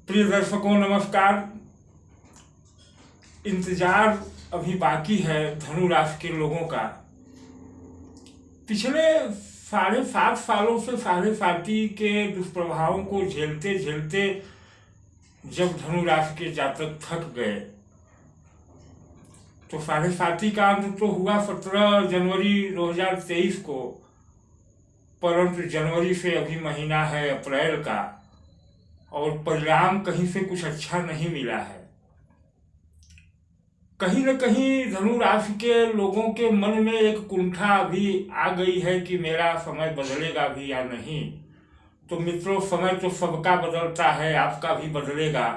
प्रिय दर्शकों नमस्कार। इंतजार अभी बाकी है धनु राशि के लोगों का। पिछले 7.5 सालों से साढ़े साथी के दुष्प्रभावों को झेलते झेलते जब धनु राशि के जातक थक गए तो साढ़े साथी का अंत तो हुआ 17 जनवरी 2023 को, परंतु जनवरी से अभी महीना है अप्रैल का और परिणाम कहीं से कुछ अच्छा नहीं मिला है। कहीं न कहीं धनु राशि के लोगों के मन में एक कुंठा भी आ गई है कि मेरा समय बदलेगा भी या नहीं। तो मित्रों, समय तो सबका बदलता है, आपका भी बदलेगा।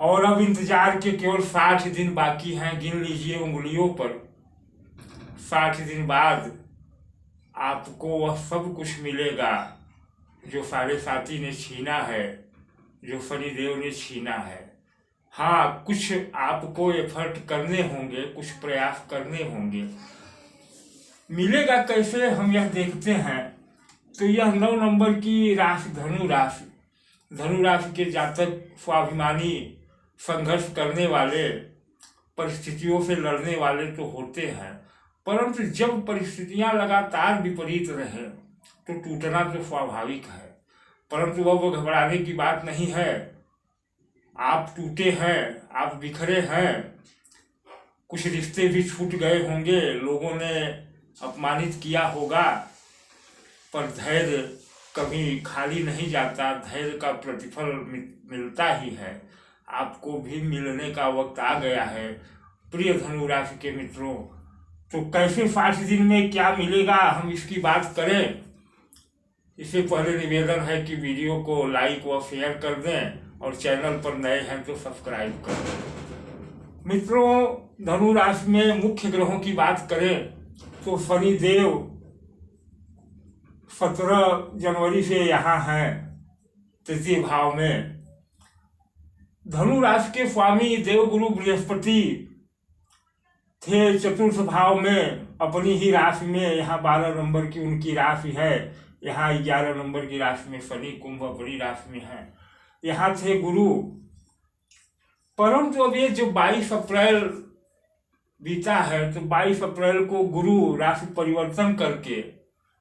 और अब इंतजार के केवल 60 दिन बाकी हैं। गिन लीजिए उंगलियों पर। 60 दिन बाद आपको वह सब कुछ मिलेगा जो साढ़े साथी ने छीना है, जो शनिदेव ने छीना है। हाँ, कुछ आपको एफर्ट करने होंगे, कुछ प्रयास करने होंगे। मिलेगा कैसे, हम यह देखते हैं। तो यह 9 नंबर की राशि धनु राशि, धनु राशि के जातक स्वाभिमानी, संघर्ष करने वाले, परिस्थितियों से लड़ने वाले तो होते हैं, परंतु जब परिस्थितियां लगातार विपरीत रहे तो टूटना तो स्वाभाविक है। परंतु वो घबराने की बात नहीं है। आप टूटे हैं, आप बिखरे हैं, कुछ रिश्ते भी छूट गए होंगे, लोगों ने अपमानित किया होगा, पर धैर्य कभी खाली नहीं जाता। धैर्य का प्रतिफल मिलता ही है। आपको भी मिलने का वक्त आ गया है। प्रिय धनु राशि के मित्रों, तो कैसे 60 दिन में क्या मिलेगा, हम इसकी बात करें। इससे पहले निवेदन है कि वीडियो को लाइक व शेयर कर दें और चैनल पर नए हैं तो सब्सक्राइब कर दें। मित्रों, धनु राशि में मुख्य ग्रहों की बात करें तो शनिदेव 17 जनवरी से यहाँ हैं तृतीय भाव में। धनु राशि के स्वामी देवगुरु बृहस्पति थे चतुर्थ भाव में, अपनी ही राशि में। यहाँ 12 नंबर की उनकी राशि है, यहाँ 11 नंबर की राशि में शनि कुंभ अपनी राशि में है। यहाँ थे गुरु, परंतु अब ये जो 22 अप्रैल बीता है तो 22 अप्रैल को गुरु राशि परिवर्तन करके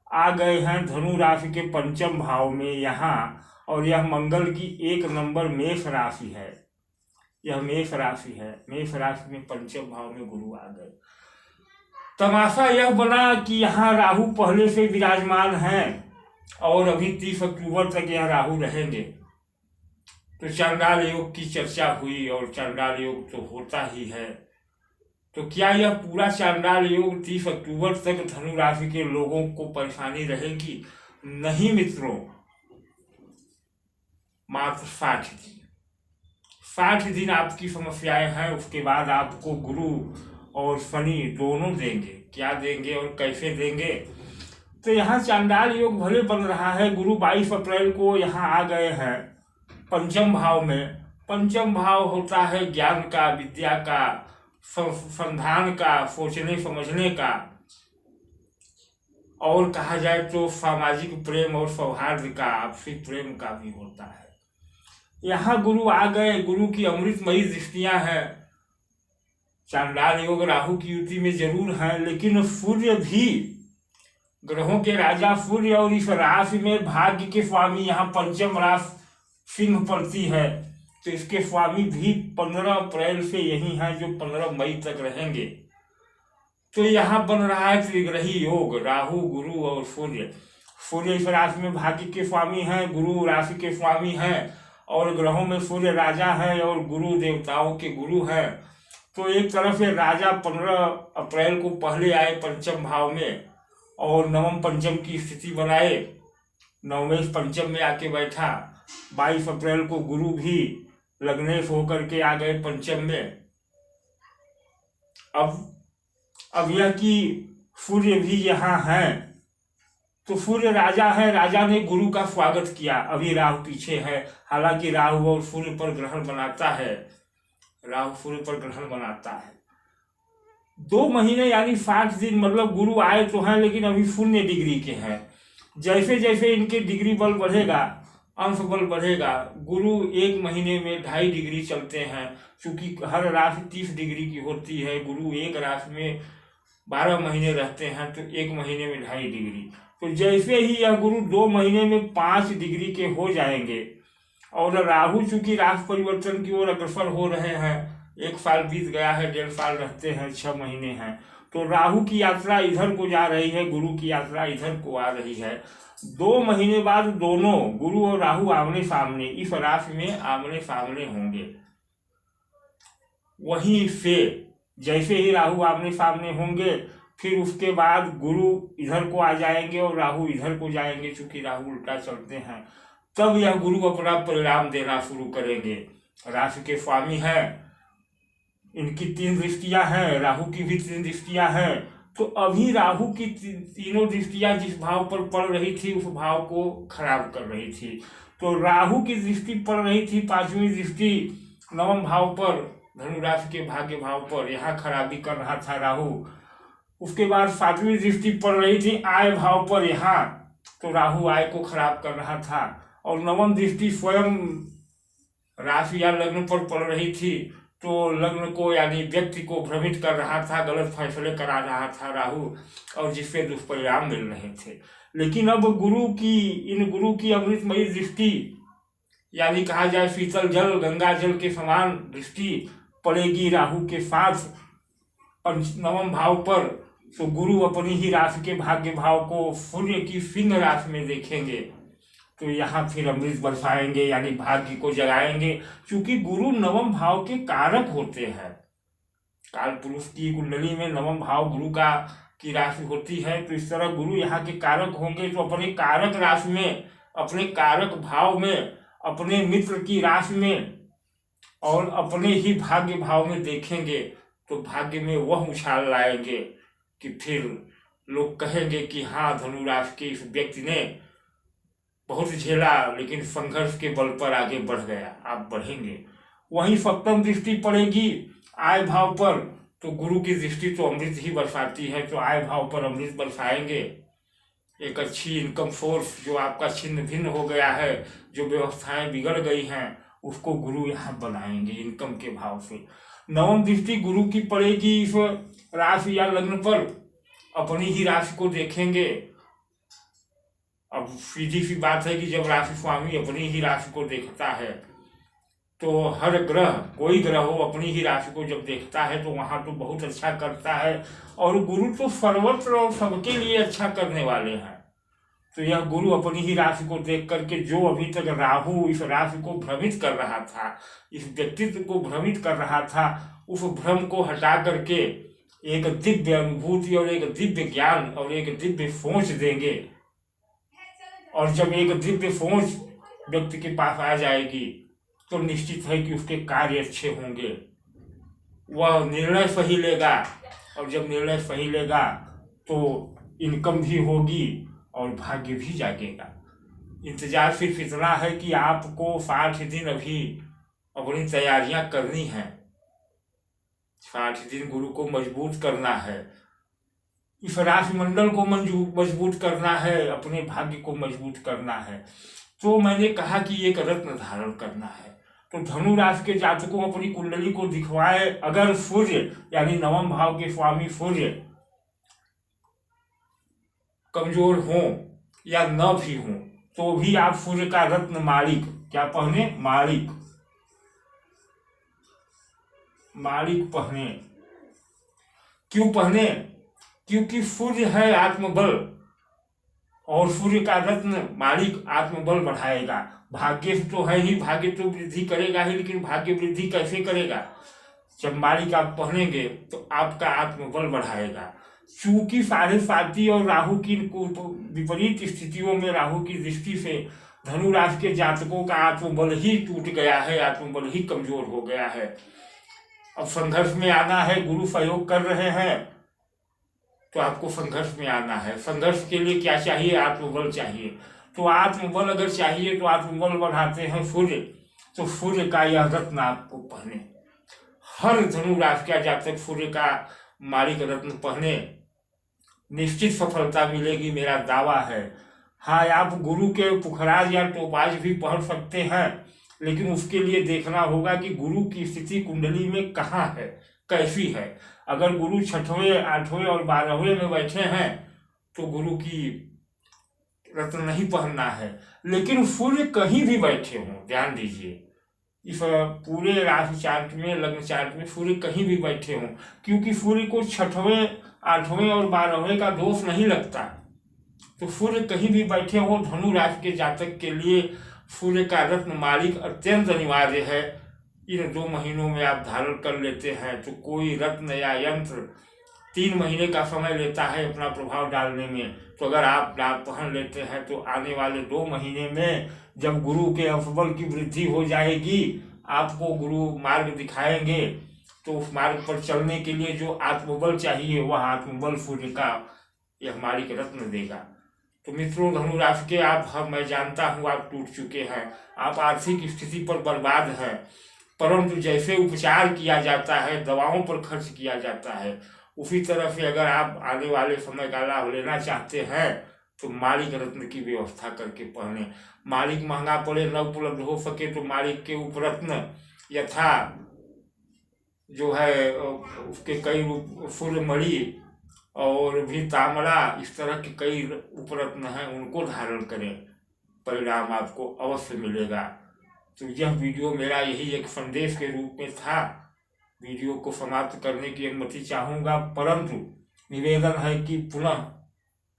आ गए हैं धनु राशि के पंचम भाव में यहाँ। और यह मंगल की 1 नंबर मेष राशि है, यह मेष राशि है। मेष राशि में पंचम भाव में गुरु आ गए। तमाशा यह बना कि यहाँ राहु पहले से विराजमान हैं और अभी 30 अक्टूबर तक यहाँ राहु रहेंगे। तो चांडाल योग की चर्चा हुई और चांडाल योग तो होता ही है। तो क्या यह पूरा चांडाल योग 30 अक्टूबर तक धनु राशि के लोगों को परेशानी रहेगी? नहीं मित्रों, मात्र 60 दिन आपकी समस्याएं हैं। उसके बाद आपको गुरु और शनि दोनों देंगे। क्या देंगे और कैसे देंगे? तो यहाँ चांडाल योग भले बन रहा है। गुरु 22 अप्रैल को यहाँ आ गए हैं पंचम भाव में। पंचम भाव होता है ज्ञान का, विद्या का, संधान का, सोचने समझने का, और कहा जाए तो सामाजिक प्रेम और सौहार्द का, आपसी प्रेम का भी होता है। यहाँ गुरु आ गए, गुरु की अमृतमयी दृष्टियां हैं। चांडाल योग राहु की युति में जरूर है, लेकिन सूर्य भी, ग्रहों के राजा सूर्य, और इस राशि में भाग्य के स्वामी, यहाँ पंचम राशि सिंह पड़ती है, तो इसके स्वामी भी 15 अप्रैल से यही हैं जो 15 मई तक रहेंगे। तो यहाँ बन रहा है त्रिग्रही योग, राहु, गुरु और सूर्य। सूर्य इस राशि में भाग्य के स्वामी हैं, गुरु राशि के स्वामी हैं, और ग्रहों में सूर्य राजा है और गुरु देवताओं के गुरु हैं। तो एक तरफ से राजा 15 अप्रैल को पहले आए पंचम भाव में और नवम पंचम की स्थिति बनाए, नवमेश पंचम में आके बैठा। 22 अप्रैल को गुरु भी लग्नेश होकर के आ गए पंचम में। अब यह कि सूर्य भी यहाँ है, तो सूर्य राजा है, राजा ने गुरु का स्वागत किया। अभी राहु पीछे है, हालांकि राहु और सूर्य पर ग्रहण बनाता है, राहु सूर्य पर ग्रहण बनाता है। 2 महीने यानी 60 दिन, मतलब गुरु आए तो हैं लेकिन अभी 0 डिग्री के हैं। जैसे जैसे इनके डिग्री बल बढ़ेगा अंश बल बढ़ेगा। गुरु एक महीने में 2.5 डिग्री चलते हैं, क्योंकि हर राशि 30 डिग्री की होती है। गुरु एक राशि में 12 महीने रहते हैं, तो एक महीने में 2.5 डिग्री। तो जैसे ही यह गुरु 2 महीने में 5 डिग्री के हो जाएंगे, और राहु चूंकि राशि परिवर्तन की ओर अग्रसर हो रहे हैं, 1 साल बीत गया है, 1.5 साल रहते हैं, 6 महीने हैं, तो राहु की यात्रा इधर को जा रही है, गुरु की यात्रा इधर को आ रही है। 2 महीने बाद दोनों गुरु और राहु आमने सामने इस राशि में आमने सामने होंगे। वहीं से जैसे ही राहु आमने सामने होंगे, फिर उसके बाद गुरु इधर को आ जाएंगे और राहु इधर को जाएंगे, चूंकि राहु उल्टा चलते हैं। तब यह गुरु अपना परिणाम देना शुरू करेंगे। राशि के स्वामी हैं, इनकी 3 दृष्टियां हैं, राहु की भी 3 दृष्टियां हैं। तो अभी राहु की तीनों दृष्टियां जिस भाव पर पड़ रही थी, उस भाव को खराब कर रही थी। तो राहु की दृष्टि पड़ रही थी, 5वीं दृष्टि नवम भाव पर, धनु राशि के भाग्य भाव पर, यहाँ खराबी कर रहा था राहु। उसके बाद 7वीं दृष्टि पड़ रही थी आय भाव पर, यहाँ तो राहु आय को खराब कर रहा था। और नवम दृष्टि स्वयं राशि या लग्न पर पड़ रही थी, तो लग्न को यानी व्यक्ति को भ्रमित कर रहा था, गलत फैसले करा रहा था राहु, और जिससे दुष्परिणाम मिल रहे थे। लेकिन अब गुरु की अमृतमयी दृष्टि, यानी कहा जाए शीतल जल गंगा जल के समान दृष्टि पड़ेगी राहु के साथ नवम भाव पर। तो गुरु अपनी ही राशि के भाग्य भाव को सूर्य की सिंह राशि में देखेंगे, तो यहाँ फिर अमृत बरसाएंगे, यानी भाग्य को जगाएंगे। क्योंकि गुरु नवम भाव के कारक होते हैं। काल पुरुष की कुंडली में नवम भाव गुरु की राशि होती है, तो इस तरह गुरु यहाँ के कारक होंगे। तो अपने कारक राशि में, अपने कारक भाव में, अपने मित्र की राशि में और अपने ही भाग्य भाव में देखेंगे, तो भाग्य में वह उछाल लाएंगे कि फिर लोग कहेंगे कि हाँ, धनु राशि के इस व्यक्ति ने बहुत झेला, लेकिन संघर्ष के बल पर आगे बढ़ गया, आप बढ़ेंगे। वहीं 7वीं दृष्टि पड़ेगी आय भाव पर, तो गुरु की दृष्टि तो अमृत ही बरसाती है, तो आय भाव पर अमृत बरसाएंगे। एक अच्छी इनकम सोर्स जो आपका छिन्न भिन्न हो गया है, जो व्यवस्थाएं बिगड़ गई हैं, उसको गुरु यहाँ बनाएंगे इनकम के भाव से। नवम दृष्टि गुरु की पड़ेगी इस राशि या लग्न पर, अपनी ही राशि को देखेंगे। अब सीधी सी बात है कि जब राशि स्वामी अपनी ही राशि को देखता है, तो हर ग्रह, कोई ग्रह हो, अपनी ही राशि को जब देखता है तो वहाँ तो बहुत अच्छा करता है। और गुरु तो सर्वत्र और सबके लिए अच्छा करने वाले हैं। तो यह गुरु अपनी ही राशि को देख करके, जो अभी तक राहु इस राशि को भ्रमित कर रहा था, इस व्यक्तित्व को भ्रमित कर रहा था, उस भ्रम को हटा करके एक दिव्य अनुभूति और एक दिव्य ज्ञान और एक दिव्य सोच देंगे। और जब एक दिव्य सोच व्यक्ति के पास आ जाएगी, तो निश्चित है कि उसके कार्य अच्छे होंगे, वह निर्णय सही लेगा। और जब निर्णय सही लेगा तो इनकम भी होगी और भाग्य भी जागेगा। इंतजार सिर्फ इतना है कि आपको 60 दिन अभी अपनी तैयारियां करनी है। 60 दिन गुरु को मजबूत करना है, इस राशि मंडल को मजबूत करना है, अपने भाग्य को मजबूत करना है। तो मैंने कहा कि एक रत्न धारण करना है। तो धनु राशि के जातकों अपनी कुंडली को दिखवाए। अगर सूर्य यानी नवम भाव के स्वामी सूर्य कमजोर हो या न भी हो, तो भी आप सूर्य का रत्न माणिक क्या पहने, माणिक पहने। क्यों पहने? क्योंकि सूर्य है आत्मबल, और सूर्य का रत्न माणिक आत्मबल बढ़ाएगा। भाग्य तो है ही, भाग्य तो वृद्धि करेगा ही, लेकिन भाग्य वृद्धि कैसे करेगा? जब माणिक आप पहनेंगे तो आपका आत्मबल बढ़ाएगा। चूंकि 7.5 और राहु की विपरीत स्थितियों में राहु की दृष्टि से धनु राशि के जातकों का आत्मबल ही टूट गया है, आत्मबल ही कमजोर हो गया है। अब संघर्ष में आना है, गुरु सहयोग कर रहे हैं, तो आपको संघर्ष में आना है। संघर्ष के लिए क्या चाहिए? आत्मबल चाहिए। तो आत्मबल अगर चाहिए तो आत्मबल बढ़ाते हैं सूर्य। तो सूर्य का यह रत्न आपको पहने। हर धनु राशि का जातक सूर्य का माणिक रत्न पहने, निश्चित सफलता मिलेगी, मेरा दावा है। हाँ, आप गुरु के पुखराज या टोपाज भी पढ़ सकते हैं, लेकिन उसके लिए देखना होगा कि गुरु की स्थिति कुंडली में कहाँ है, कैसी है। अगर गुरु छठवें, आठवें और 12वें में बैठे हैं तो गुरु की रत्न नहीं पहनना है। लेकिन सूर्य कहीं भी बैठे हों, ध्यान दीजिए, इस पूरे राशि चार्ट में, लग्न चार्ट में सूर्य कहीं भी बैठे हों, क्योंकि सूर्य को छठवें, आठवें और 12वें का दोष नहीं लगता। तो सूर्य कहीं भी बैठे हो, धनु राशि के जातक के लिए सूर्य का रत्न मालिक अत्यंत अनिवार्य है। इन 2 महीनों में आप धारण कर लेते हैं तो कोई रत्न या यंत्र 3 महीने का समय लेता है अपना प्रभाव डालने में, तो अगर आप पहन लेते हैं तो आने वाले 2 महीने में जब गुरु के अफबल की वृद्धि हो जाएगी, आपको गुरु मार्ग दिखाएंगे, तो उस मार्ग पर चलने के लिए जो आत्मबल चाहिए वह आत्मबल सूर्य का यह मालिक रत्न देगा। तो मित्रों, धनु राशि के आप, मैं जानता हूँ आप टूट चुके हैं, आप आर्थिक स्थिति पर बर्बाद हैं, परंतु जैसे उपचार किया जाता है, दवाओं पर खर्च किया जाता है, उसी तरह से अगर आप आने वाले समय का लाभ लेना चाहते हैं तो मालिक रत्न की व्यवस्था करके पहने। मालिक महंगा पड़े, न उपलब्ध हो सके तो मालिक के उपरत्न यथा जो है उसके कई रूप, सूर्यमणि और भी तामड़ा, इस तरह के कई उपरत्न हैं, उनको धारण करें, परिणाम आपको अवश्य मिलेगा। तो यह वीडियो मेरा यही एक संदेश के रूप में था। वीडियो को समाप्त करने की अनुमति चाहूँगा, परंतु निवेदन है कि पुनः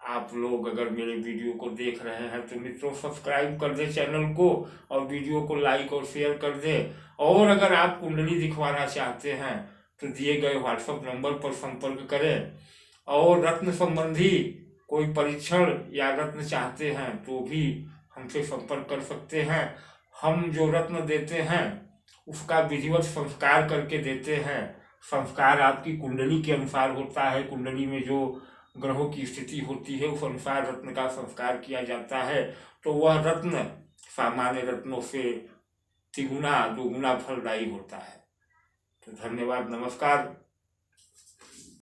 आप लोग अगर मेरे वीडियो को देख रहे हैं तो मित्रों सब्सक्राइब कर दें चैनल को, और वीडियो को लाइक और शेयर कर दें। और अगर आप कुंडली दिखवाना चाहते हैं तो दिए गए व्हाट्सएप नंबर पर संपर्क करें। और रत्न संबंधी कोई परीक्षण या रत्न चाहते हैं तो भी हमसे संपर्क कर सकते हैं। हम जो रत्न देते हैं उसका विधिवत संस्कार करके देते हैं। संस्कार आपकी कुंडली के अनुसार होता है, कुंडली में जो ग्रहों की स्थिति होती है उस अनुसार रत्न का संस्कार किया जाता है, तो वह रत्न सामान्य रत्नों से 3 गुना 2 गुना फलदायी होता है। तो धन्यवाद, नमस्कार।